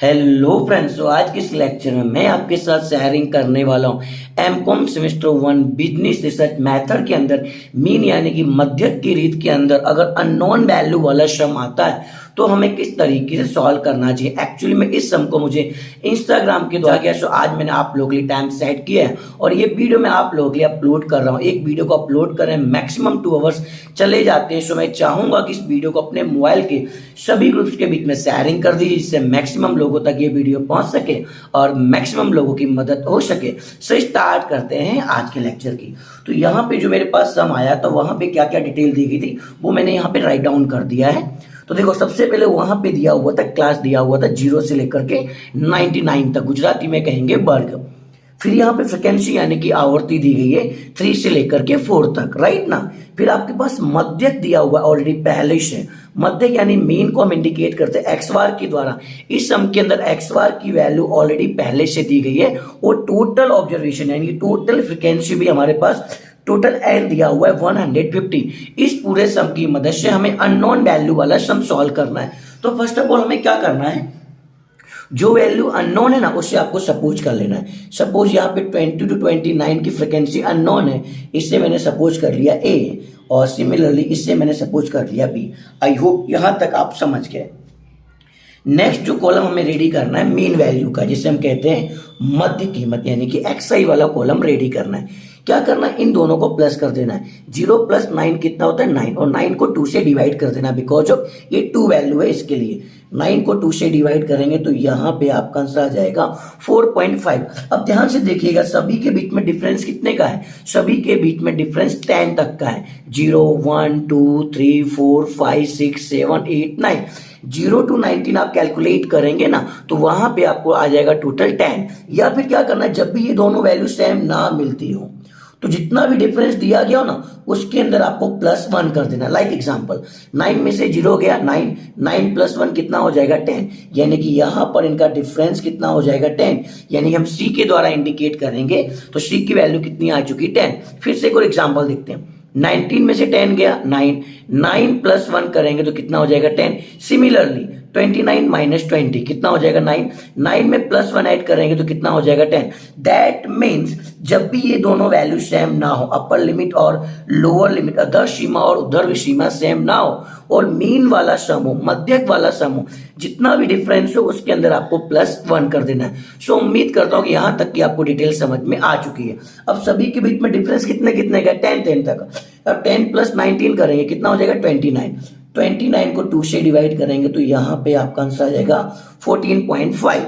Hello friends, तो आज के इस लेक्चर में मैं आपके साथ शेयरिंग करने वाला हूँ MCom semester 1 business research method के अंदर मीन यानी कि मध्यक की रीत के अंदर अगर अननोन वैल्यू वाला सम आता है तो हमें किस तरीके से सॉल्व करना चाहिए। एक्चुअली में इस सम को मुझे इंस्टाग्राम के द्वारा किया, सो आज मैंने आप लोगों के लिए टाइम सेट किया है और ये वीडियो मैं आप लोगों के लिए अपलोड कर रहा हूँ। एक वीडियो को अपलोड करें मैक्सिमम 2 आवर्स चले जाते हैं। सो मैं चाहूंगा कि इस वीडियो को अपने मोबाइल के सभी ग्रुप्स के बीच में शेयरिंग कर दीजिए जिससे मैक्सिमम लोगों तक ये वीडियो पहुंच सके और मैक्सिमम लोगों की मदद हो सके। सो स्टार्ट करते हैं आज के लेक्चर की। तो यहाँ पे जो मेरे पास सम आया तो वहां पे क्या क्या डिटेल दी गई थी वो मैंने यहाँ पे राइट डाउन कर दिया है। तो देखो, सबसे पहले वहां पे दिया हुआ था, क्लास दिया हुआ था 0 से लेकर के 99 तक, गुजराती में कहेंगे वर्ग। फिर यहाँ पे फ्रिक्वेंसी यानी कि आवृत्ति दी गई है 3 से लेकर के 4 तक, राइट ना। फिर आपके पास मध्यक दिया हुआ ऑलरेडी पहले से। मध्यक यानी मीन को हम इंडिकेट करते हैं एक्स बार के द्वारा। इस सम के अंदर एक्स बार की वैल्यू ऑलरेडी पहले से दी गई है और टोटल ऑब्जर्वेशन यानी टोटल फ्रिक्वेंसी भी हमारे पास टोटल एन दिया हुआ है 150। इस पूरे सम की मदद से हमें अननोन वैल्यू वाला सम सॉल्व करना है। तो फर्स्ट ऑफ ऑल हमें क्या करना है, जो वैल्यू अननोन है ना उसे आपको सपोज कर लेना है। सपोज यहाँ पे 20 to 29 की फ्रिक्वेंसी अननोन है, इससे मैंने सपोज कर लिया ए और सिमिलरली इससे मैंने सपोज कर लिया बी। आई होप यहां तक आप समझ गए। नेक्स्ट जो कॉलम हमें रेडी करना है मीन वैल्यू का, जिसे हम कहते हैं मध्य कीमत यानी कि एक्सआई वाला कॉलम रेडी करना है। क्या करना है, इन दोनों को प्लस कर देना है। 0 + 9 कितना होता है 9 और 9 को 2 से डिवाइड कर देना बिकॉज ऑफ ये 2 वैल्यू है, इसके लिए 9 को 2 से डिवाइड करेंगे तो यहाँ पे आपका आंसर आ जाएगा 4.5। अब ध्यान से देखिएगा, सभी के बीच में डिफरेंस कितने का है, सभी के बीच में डिफरेंस 10 तक का है। 0 1 2 3 4 5 6 7 8 9। 0 to 19 आप कैलकुलेट करेंगे ना तो वहां पे आपको आ जाएगा टोटल 10। या फिर क्या करना है, जब भी ये दोनों वैल्यू सेम ना मिलती हो तो जितना भी डिफरेंस दिया गया हो ना उसके अंदर आपको +1 कर देना। लाइक एग्जांपल 9 में से 0 गया 9, 9 + 1 कितना हो जाएगा 10, यानी कि यहां पर इनका डिफरेंस कितना हो जाएगा 10। यानी हम सी के द्वारा इंडिकेट करेंगे तो सी की वैल्यू कितनी आ चुकी 10। फिर से एक और एग्जांपल देखते हैं, 19 में से 10 गया 9, 9 + 1 करेंगे तो कितना हो जाएगा 10। सिमिलरली 29 - 20 कितना हो जाएगा 9, 9 में +1 ऐड करेंगे तो कितना हो जाएगा 10। दैट मीन्स जब भी ये दोनों वैल्यू सेम ना हो, अपर लिमिट और लोअर लिमिट, अधर सीमा और उधर सीमा सेम ना हो और मीन वाला सम हो, मध्यक वाला सम हो, जितना भी डिफरेंस हो उसके अंदर आपको +1 कर देना है। सो उम्मीद करता हूं कि यहां तक की आपको डिटेल समझ में आ चुकी है। अब सभी के बीच में डिफरेंस कितने कितने का, 10 तक। अब 10 + 19 करेंगे कितना हो जाएगा 29। 29 को 2 से डिवाइड करेंगे तो यहां पे आपका आंसर आ जाएगा 14.5।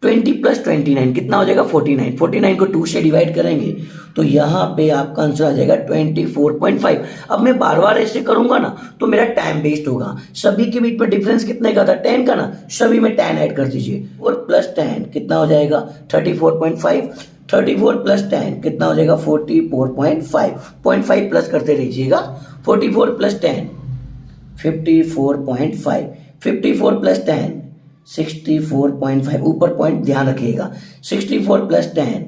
20 + 29 कितना हो जाएगा 49। 49 को 2 से डिवाइड करेंगे तो यहां पे आपका आंसर आ जाएगा 24.5। अब मैं बार बार ऐसे करूंगा ना तो मेरा टाइम वेस्ट होगा। सभी के बीच में डिफरेंस कितने का था 10 का ना, सभी में 10 ऐड कर दीजिए और +10 कितना हो जाएगा 34.5। 34 + 10 कितना हो जाएगा 44.5। 0.5 प्लस करते रहिएगा। 44 + 10 54.5। 54 + 10 64.5, ऊपर पॉइंट ध्यान रखिएगा। 64 + 10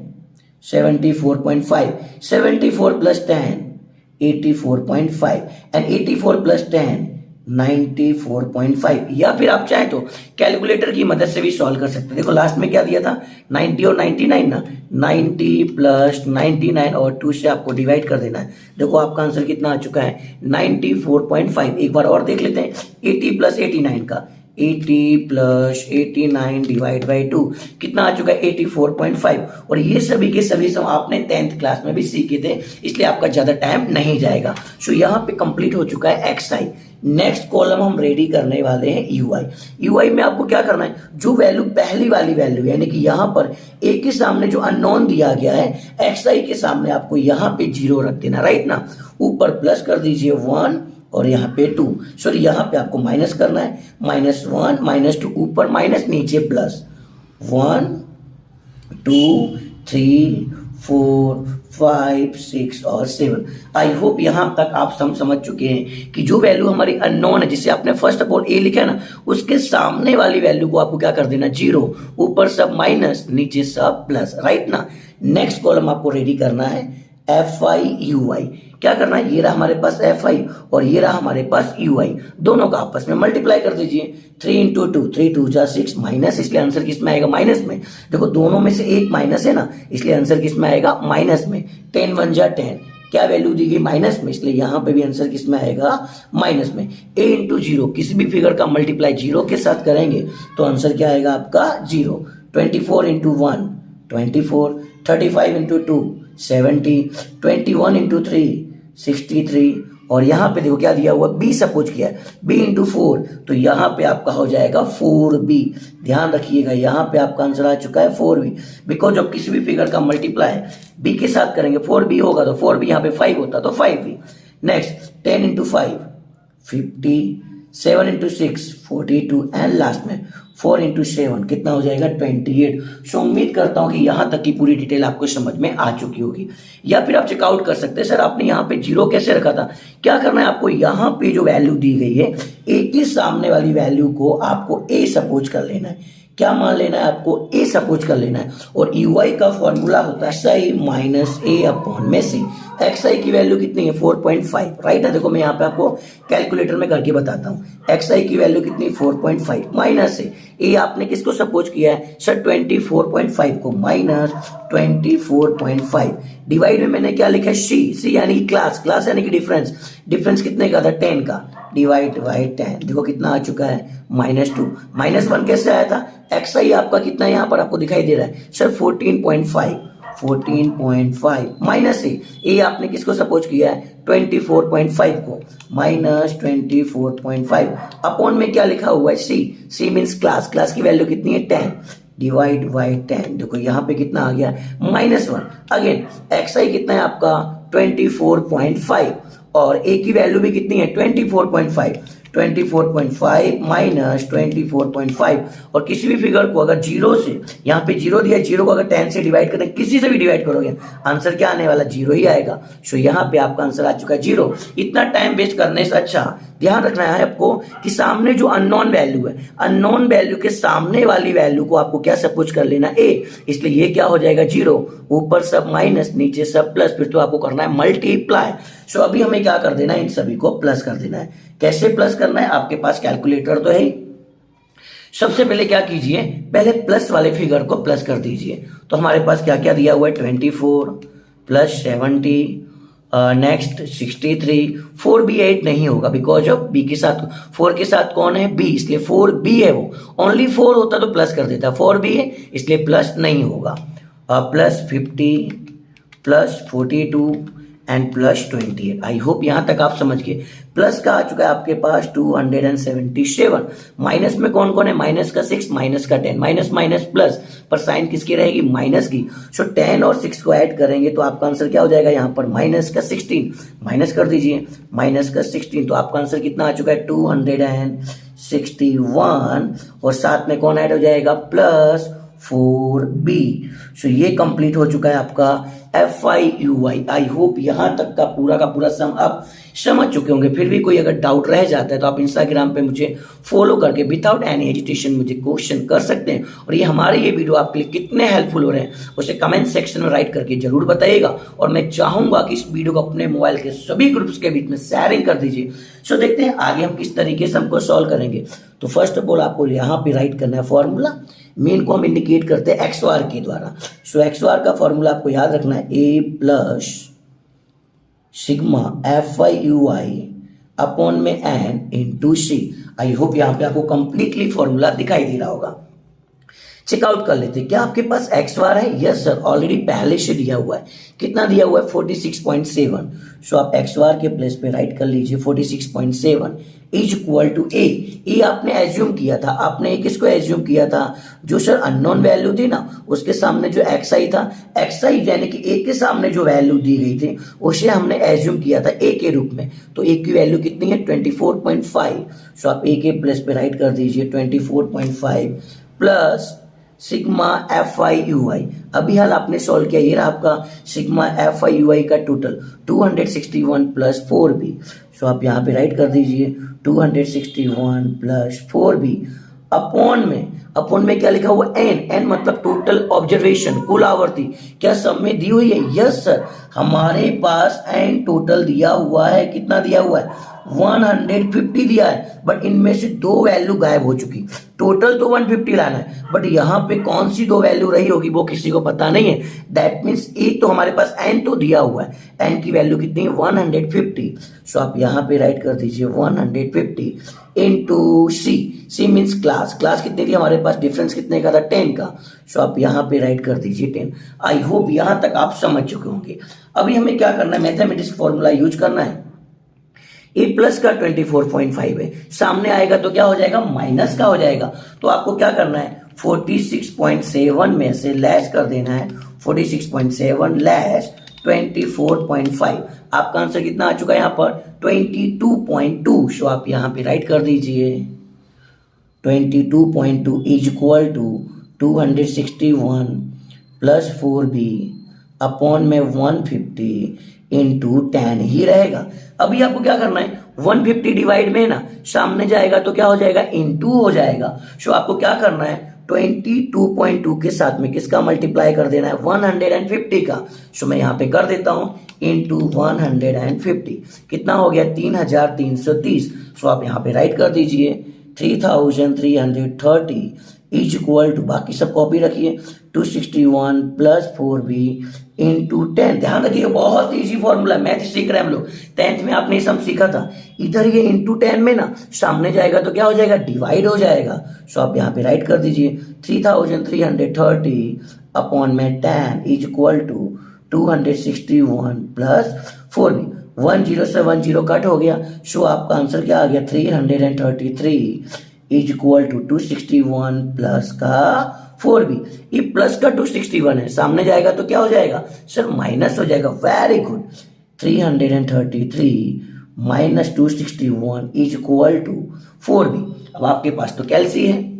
74.5। 74 + 10 84.5 एंड 84 + 10 94.5। या फिर आप चाहें तो कैलकुलेटर की मदद से भी सॉल्व कर सकते हैं। देखो लास्ट में क्या दिया था 90 और 99 ना, 90 + 99 और 2 से आपको डिवाइड कर देना है। देखो आपका आंसर कितना आ चुका है 94.5। एक बार और देख लेते हैं 80 + 89 का, 80 + 89 / 2 कितना आ चुका है 84.5। और ये सभी के सभी सम आपने 10th क्लास में भी सीखे थे, इसलिए आपका ज्यादा टाइम नहीं जाएगा। सो यहाँ पे कंप्लीट हो चुका है एक्सआई। नेक्स्ट कॉलम हम रेडी करने वाले हैं यूआई। यूआई में आपको क्या करना है, जो वैल्यू पहली वाली वैल्यू यानी कि यहाँ पर ए के सामने जो अननोन दिया गया है एक्सआई के सामने आपको यहाँ पे 0 रख देना, राइट ना। ऊपर प्लस कर दीजिए 1 और यहाँ पे 2, सॉरी यहाँ पे आपको माइनस करना है, -1 -2, ऊपर माइनस नीचे प्लस। 1 2 3 4 5 6 और 7। आई होप यहां तक आप समझ चुके हैं कि जो वैल्यू हमारी अननोन है, जिसे आपने फर्स्ट ऑफ ऑल ए लिखा है ना, उसके सामने वाली वैल्यू को आपको क्या कर देना 0, ऊपर सब माइनस नीचे सब प्लस, राइट ना। नेक्स्ट कॉलम आपको रेडी करना है FI UI। क्या करना है, ये रहा हमारे पास एफ आई और ये रहा हमारे पास यू आई, दोनों का आपस में मल्टीप्लाई कर दीजिए। 3 इंटू टू, 3 2 जा 6 माइनस, इसलिए आंसर किस में आएगा, माइनस में। देखो दोनों में से एक माइनस है ना, इसलिए आंसर किस में आएगा, माइनस में। 10 1 जा 10, क्या वैल्यू दी गई, माइनस में, इसलिए यहां पे भी आंसर किस में आएगा, माइनस में। a इंटू जीरो, किसी भी फिगर का मल्टीप्लाई जीरो के साथ करेंगे तो आंसर क्या आएगा आपका, 0। 24 इंटू 1 24, 35 इंटू 2 70, 21 इंटू 3 63, और यहाँ पे देखो क्या दिया हुआ, b सपोज किया है, b इंटू 4, तो यहाँ पे आपका हो जाएगा 4b। ध्यान रखिएगा यहाँ पे आपका आंसर आ चुका है 4b, बिकॉज जब किसी भी फिगर का मल्टीप्लाई b के साथ करेंगे 4b होगा, तो 4b यहाँ पे 5 होता तो 5b। Next 10 into 5 50, 7 into 6 42, and last में 4 इंटू 7 कितना हो जाएगा, 28। सो उम्मीद करता हूं कि यहां तक की पूरी डिटेल आपको समझ में आ चुकी होगी। या फिर आप चेकआउट कर सकते हैं, सर आपने यहाँ पे जीरो कैसे रखा था। क्या करना है आपको, यहाँ पे जो वैल्यू दी गई है ए की सामने वाली वैल्यू को आपको ए सपोज कर लेना है। क्या मान लेना है आपको, ए सपोज कर लेना है। और यू आई का फॉर्मूला होता है एक्स आई माइनस ए अपॉन में सी। एक्स आई की वैल्यू कितनी है, 4.5, राइट है। देखो मैं यहाँ पे आपको कैलकुलेटर में करके बताता हूँ। एक्स आई की वैल्यू कितनी, 4.5 माइनस ए आपने किसको सपोज किया है सर, 24.5 को, माइनस 24.5 डिवाइड में मैंने क्या लिखा है, सी यानी क्लास, क्लास यानी कि डिफरेंस, डिफरेंस कितने का था, 10 का, डिवाइड बाई 10। देखो कितना आ चुका है, -2। -1 कैसे आया था, एक्स आई आपका कितना है यहाँ पर आपको दिखाई दे रहा है सर, 14.5 माइनस ए आपने किसको सपोज किया है, 24.5 को, माइनस 24.5 अपॉन में क्या लिखा हुआ है, सी मीन्स क्लास, क्लास की वैल्यू कितनी है, 10 डिवाइड बाई 10। देखो यहाँ पे कितना आ गया, -1। अगेन एक्स आई कितना है आपका, 24.5, और ए की वैल्यू भी कितनी है, 24.5 माइनस 24.5, और किसी भी फिगर को अगर जीरो से, यहाँ पे जीरो दिया, जीरो को अगर 10 से डिवाइड करें, किसी से भी डिवाइड करोगे आंसर क्या आने वाला, जीरो ही आएगा। सो यहाँ पे आपका आंसर आ चुका है 0। इतना टाइम वेस्ट करने से अच्छा ध्यान रखना है आपको कि सामने जो अननोन वैल्यू है, अननोन वैल्यू के सामने वाली वैल्यू को आपको क्या सपोज कर लेना, ए, इसलिए ये क्या हो जाएगा 0, ऊपर सब माइनस, नीचे सब प्लस, फिर तो आपको करना है मल्टीप्लाई। सो अभी हमें क्या कर देना है, इन सभी को प्लस कर देना है। कैसे प्लस करना है, आपके पास कैलकुलेटर तो है ही। सबसे पहले क्या कीजिए, पहले प्लस वाले फिगर को प्लस कर दीजिए। तो हमारे पास क्या क्या दिया हुआ है, 24 प्लस 70, नेक्स्ट 63। 4b 8 नहीं होगा बिकॉज ऑफ बी के साथ, 4 के साथ कौन है, बी, इसलिए 4b है वो। ओनली 4 होता तो प्लस कर देता, 4b है इसलिए प्लस नहीं होगा। Plus 50 plus 42 and plus 28। I hope यहां तक आप समझ गए। प्लस का आ चुका है आपके पास 277। माइनस में कौन कौन है, माइनस का 6, माइनस का 10, माइनस माइनस प्लस, पर साइन किसकी रहेगी, माइनस की। सो 10 और 6 को ऐड करेंगे तो आपका आंसर क्या हो जाएगा, यहाँ पर माइनस का 16, माइनस कर दीजिए, माइनस का 16, तो आपका आंसर कितना आ चुका है, 261, और साथ में कौन ऐड हो जाएगा, प्लस 4b। सो ये कंप्लीट हो चुका है आपका FIUI। आई होप यहां तक का पूरा सम आप समझ चुके होंगे। फिर भी कोई अगर डाउट रह जाता है तो आप इंस्टाग्राम पे मुझे फॉलो करके विदाउट एनी हेजिटेशन मुझे क्वेश्चन कर सकते हैं। और ये हमारे ये वीडियो आपके लिए कितने हेल्पफुल हो रहे हैं उसे कमेंट सेक्शन में राइट करके जरूर बताइएगा। और मैं चाहूंगा कि इस वीडियो को अपने मोबाइल के सभी ग्रुप्स के बीच में शेयरिंग कर दीजिए। सो देखते हैं आगे हम किस तरीके से हमको सॉल्व करेंगे। तो फर्स्ट ऑफ ऑल आपको यहाँ पे राइट करना है फॉर्मूला। मेन को हम इंडिकेट करते हैं XOR के द्वारा। सो XOR का फॉर्मूला आपको याद रखना है, A plus sigma FIUI upon में N into C। I hope यहाँ पे आपको कंप्लीटली फॉर्मूला दिखाई दे रहा होगा। चेकआउट कर लेते हैं, क्या आपके पास XOR है? यस सर, ऑलरेडी पहले से दिया हुआ है। कितना दिया हुआ है? 46.7। सो आप XOR के प्लेस पे राइट कर लीजिए 46.7 इज इक्वल टू A। ए आपने एज्यूम किया था, आपने किसको एज्यूम किया था? जो सर अननोन वैल्यू थी ना, उसके सामने जो XI था, XI यानी कि A के सामने जो वैल्यू दी गई थी उसे हमने एज्यूम किया था A के रूप में। तो A की वैल्यू कितनी है? 24.5। सो आप A के प्लेस पे राइट कर दीजिए 24.5 प्लस सिग्मा FIUI। अभी हाल आपने सॉल्व किया, ये रहा आपका सिग्मा FIUI का टोटल 261 प्लस 4b। सो आप यहाँ पे राइट कर दीजिए 261 प्लस 4b अपॉन में क्या लिखा हुआ एन मतलब टोटल ऑब्जर्वेशन, कुल आवर्ती क्या सब में दी हुई है? यस सर, हमारे पास एन टोटल दिया हुआ है। कितना दिया हुआ है? 150 दिया है, बट इनमें से 2 वैल्यू गायब हो चुकी। टोटल तो 150 लाना है, बट यहाँ पे कौन सी 2 वैल्यू रही होगी वो किसी को पता नहीं है। दैट मीन्स एक तो हमारे पास एन तो दिया हुआ है, एन की वैल्यू कितनी है? 150। सो आप यहाँ पे राइट कर दीजिए 150 इंटू सी मीन्स क्लास कितनी थी हमारे पास? डिफरेंस कितने का था? 10 का। सो आप यहाँ पे राइट कर दीजिए 10। आई होप यहाँ तक आप समझ चुके होंगे। अभी हमें क्या करना है? मैथमेटिक्स फॉर्मूला यूज करना है। ए प्लस का 24.5 है, सामने आएगा तो क्या हो जाएगा? माइनस का हो जाएगा। तो आपको क्या करना है? 46.7 में से लेस कर देना है। 46.7 लेस 24.5। आपका आंसर कितना आ चुका है यहाँ पर? 22.2। सो आप यहाँ पे राइट कर दीजिए 22.2 is equal to 261 plus 4b upon में 150 इंटू 10 ही रहेगा। अभी आपको क्या करना है? 150 डिवाइड में ना सामने जाएगा तो क्या हो जाएगा? इंटू हो जाएगा। सो आपको क्या करना है? 22.2 के साथ में किसका मल्टीप्लाई कर देना है? 150 का। सो मैं यहाँ पे कर देता हूँ इंटू 150। कितना हो गया? 3330। सो आप यहाँ पे राइट कर दीजिए 3330 इज इक्वल टू, बाकी सब कॉपी रखिए, 261 प्लस 4b इंटू 10। ध्यान रखिए बहुत इजी फॉर्मूला, मैथ सीख रहे हैं हम लोग। 10th में आपने सब सीखा था। इधर ये इंटू 10 में ना सामने जाएगा तो क्या हो जाएगा? डिवाइड हो जाएगा। सो आप यहाँ पे राइट कर दीजिए 3330 अपॉन में 10 is equal to 261 plus 4b। 10 से 10 कट हो गया। सो आपका आंसर क्या आ गया? 333 इज इक्वल टू 261 प्लस का 4b। ये प्लस का 261 है, सामने जाएगा तो क्या हो जाएगा? सर माइनस हो जाएगा। Very good. 333 minus 261 is equal to 4b। अब आपके पास तो कैलसी है।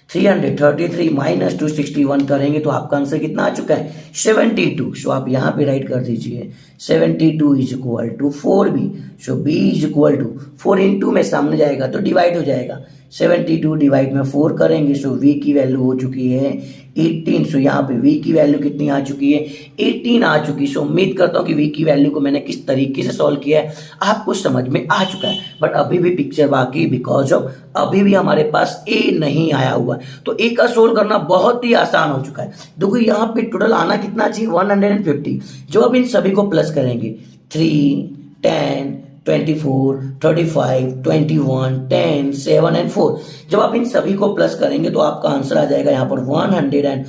333 माइनस 261 करेंगे तो आपका आंसर कितना आ चुका है? 72। सो आप यहाँ पे राइट कर दीजिए 72 is equal to 4b। So b is equal to 4 into में सामने जाएगा तो डिवाइड हो जाएगा। 72 डिवाइड में 4 करेंगे। सो v की वैल्यू हो चुकी है 18। सो यहाँ पे v की वैल्यू कितनी आ चुकी है? 18 आ चुकी। सो उम्मीद करता हूँ कि v की वैल्यू को मैंने किस तरीके से सॉल्व किया है आपको समझ में आ चुका है। बट अभी भी पिक्चर बाकी, बिकॉज ऑफ अभी भी हमारे पास a नहीं आया हुआ। तो a का सोल्व करना बहुत ही आसान हो चुका है। देखो यहाँ पे टोटल आना कितना चाहिए? 150। जो अब इन सभी को प्लस करेंगे 3, 10, 24, 35, 21, 10, 7 एंड 4। जब आप इन सभी को प्लस करेंगे तो आपका आंसर आ जाएगा यहाँ पर 114।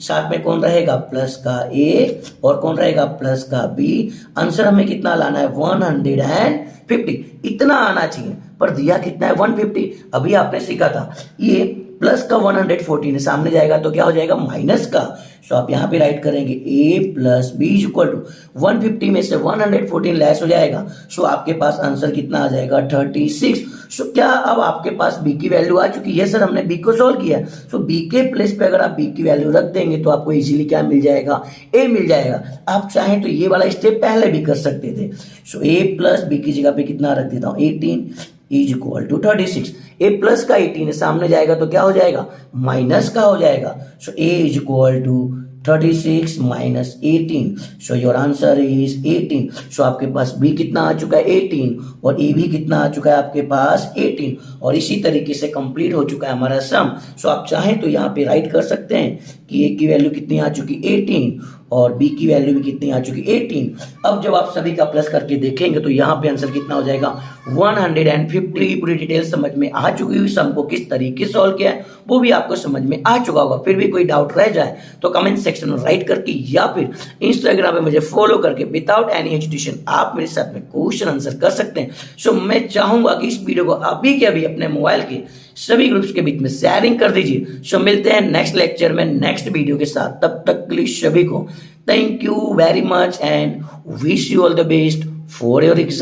साथ में कौन रहेगा? प्लस का a और कौन रहेगा? प्लस का b। आंसर हमें कितना लाना है? 150। इतना आना चाहिए, पर दिया कितना है? 150। अभी आपने सीखा था ये प्लस का 114 है, सामने जाएगा तो क्या हो जाएगा? माइनस का। सो आप यहाँ पे राइट करेंगे a plus B equal to 150 में से 114 लेस हो जाएगा। सो आपके पास आंसर कितना आ जाएगा? 36। सो क्या अब आपके पास b की वैल्यू आ चुकी है? सर हमने b को सॉल्व किया। सो b के प्लेस पे अगर आप b की वैल्यू रख देंगे तो आपको इजीली क्या मिल जाएगा? a मिल जाएगा। आप चाहें तो ये वाला स्टेप पहले भी कर सकते थे। सो a प्लस b की जगह पे कितना रख देता हूँ? 18 is equal to 36। A plus का 18 है, सामने जाएगा तो क्या हो जाएगा? माइनस का हो जाएगा। So a is equal to 36 minus 18। So your answer is 18। So आपके पास बी कितना आ चुका है? 18 और ए भी कितना आ चुका है आपके पास? 18। और इसी तरीके से कंप्लीट हो चुका है हमारा सम। सो आप चाहें तो यहाँ पे राइट कर सकते हैं कि ए की वैल्यू कितनी आ चुकी? 18 और बी की वैल्यू भी कितनी आ चुकी? 18। अब जब आप सभी का प्लस करके देखेंगे तो यहाँ पे आंसर कितना हो जाएगा? 150। पूरी डिटेल समझ में आ चुकी हुई, सम को किस तरीके से सॉल्व किया है वो भी आपको समझ में आ चुका होगा। फिर भी कोई डाउट रह जाए तो कमेंट सेक्शन में राइट करके या फिर इंस्टाग्राम पे मुझे फॉलो करके विदाउट एनी हेजिटेशन आप मेरे साथ में क्वेश्चन आंसर कर सकते हैं। सो मैं चाहूंगा कि इस वीडियो को अभी के अभी अपने मोबाइल के सभी ग्रुप्स के बीच में शेयरिंग कर दीजिए। सो मिलते हैं नेक्स्ट लेक्चर में नेक्स्ट वीडियो के साथ। तब तक के लिए सभी को thank you very much and wish you all the best for your exam.